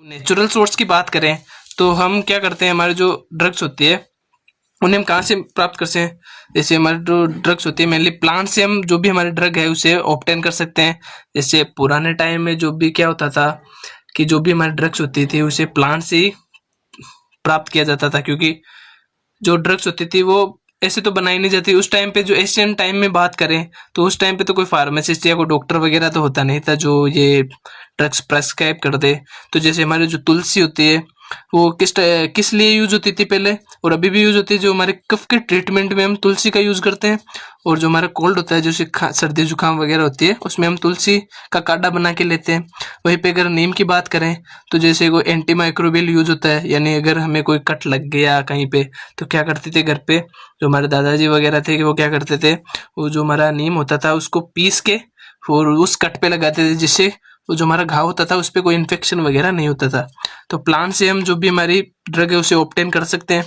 Natural source की बात करें तो हम क्या करते हैं, हमारे जो ड्रग्स होती है उन्हें हम कहाँ से प्राप्त करते हैं। जैसे हमारे जो ड्रग्स होती है मेनली प्लांट से हम जो भी हमारे ड्रग है उसे ऑब्टेन कर सकते हैं। जैसे पुराने टाइम में जो भी क्या होता था कि जो भी हमारी ड्रग्स होती थी उसे प्लांट से ही प्राप्त किया जाता था, क्योंकि जो ड्रग्स होती थी वो ऐसे तो बनाई नहीं जाती उस टाइम पे। जो एशियन टाइम में बात करें तो उस टाइम पे तो कोई फार्मासिस्ट या कोई डॉक्टर वगैरह तो होता नहीं था जो ये ड्रग्स प्रेस्क्राइब कर दे। तो जैसे हमारी जो तुलसी होती है वो किस लिए यूज होती थी पहले और अभी भी यूज होती है। जो हमारे कफ के ट्रीटमेंट में हम तुलसी का यूज करते हैं, और जो हमारा कोल्ड होता है जैसे सर्दी जुकाम वगैरह होती है उसमें हम तुलसी का काढ़ा बना के लेते हैं। वहीं पे अगर नीम की बात करें तो जैसे कोई एंटी माइक्रोबियल यूज होता है, यानी अगर हमें कोई कट लग गया कहीं पे तो क्या करते थे घर पे जो हमारे दादाजी वगैरह थे कि वो क्या करते थे, वो जो हमारा नीम होता था उसको पीस के और उस कट पे लगाते थे, जिससे वो जो हमारा घाव होता था उस पर कोई इन्फेक्शन वगैरह नहीं होता था। तो प्लांट से हम जो भी हमारी ड्रग है उसे ऑब्टेन कर सकते हैं।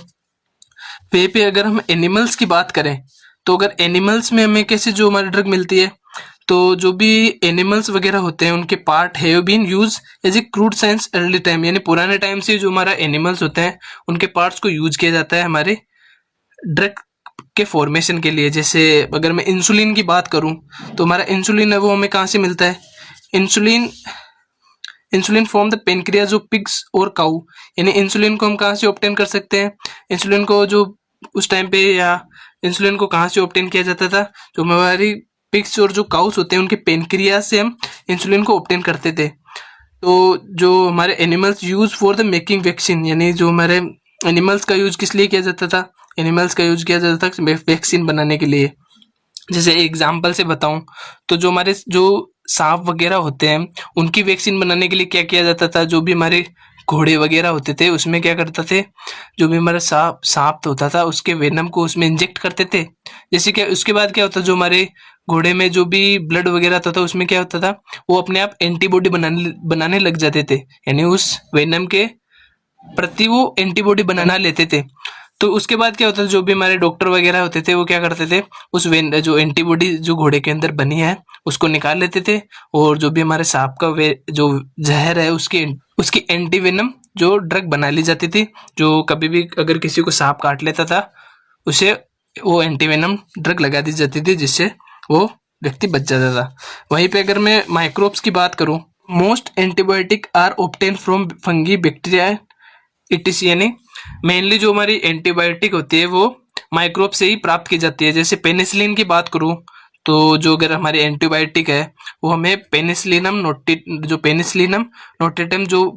पे अगर हम एनिमल्स की बात करें तो अगर एनिमल्स में हमें कैसे जो हमारी ड्रग मिलती है, तो जो भी एनिमल्स वगैरह होते हैं उनके part have been use as a crude science early time, यानी पुराने टाइम से जो हमारा एनिमल्स होते हैं उनके पार्ट्स को यूज किया जाता है हमारे ड्रग के फॉर्मेशन के लिए। जैसे अगर मैं इंसुलिन की बात करूं तो हमारा इंसुलिन है वो हमें कहाँ से मिलता है। Insulin insulin from the pancreas of pigs और काऊ, यानी इंसुलिन को हम कहाँ से ऑब्टेन कर सकते हैं। इंसुलिन को जो उस टाइम पे या इंसुलिन को कहाँ से ऑब्टेन किया जाता था, जो हमारी पिग्स और जो काउस होते हैं उनके पेनक्रियाज से हम इंसुलिन को ऑब्टेन करते थे। तो जो हमारे animals use for the making vaccine, यानी जो हमारे एनिमल्स का यूज किस लिए किया जाता था, एनिमल्स का यूज किया जाता था वैक्सीन बनाने के लिए। जैसे एग्जाम्पल से बताऊं तो जो हमारे जो सांप वगैरह होते हैं उनकी वैक्सीन बनाने के लिए क्या किया जाता था, जो भी हमारे घोड़े वगैरह होते थे उसमें क्या करते थे, जो भी हमारा सांप सांप होता था उसके वेनम को उसमें इंजेक्ट करते थे। जैसे क्या उसके बाद क्या होता, जो हमारे घोड़े में जो भी ब्लड वगैरह होता था उसमें क्या होता था, वो अपने आप एंटीबॉडी बनाने लग जाते थे, यानी उस वेनम के प्रति वो एंटीबॉडी बनाना लेते थे। तो उसके बाद क्या होता था, जो भी हमारे डॉक्टर वगैरह होते थे वो क्या करते थे, उस वेन जो एंटीबॉडी जो घोड़े के अंदर बनी है उसको निकाल लेते थे, और जो भी हमारे सांप का जो जहर है उसकी उसकी एंटी वेनम जो ड्रग बना ली जाती थी। जो कभी भी अगर किसी को सांप काट लेता था उसे वो एंटी वेनम ड्रग लगा दी जाती थी, जिससे वो व्यक्ति बच जाता था। वहीं पे अगर मैं माइक्रोब्स की बात करूं, most antibiotic are obtain from fungi bacteria इटिस, यानी मेनली जो हमारी एंटीबायोटिक होती है वो माइक्रोब से ही प्राप्त की जाती है। जैसे पेनिसिलिन की बात करूं तो जो अगर हमारी एंटीबायोटिक है वो हमें पेनिसिलिनम नोटेटम जो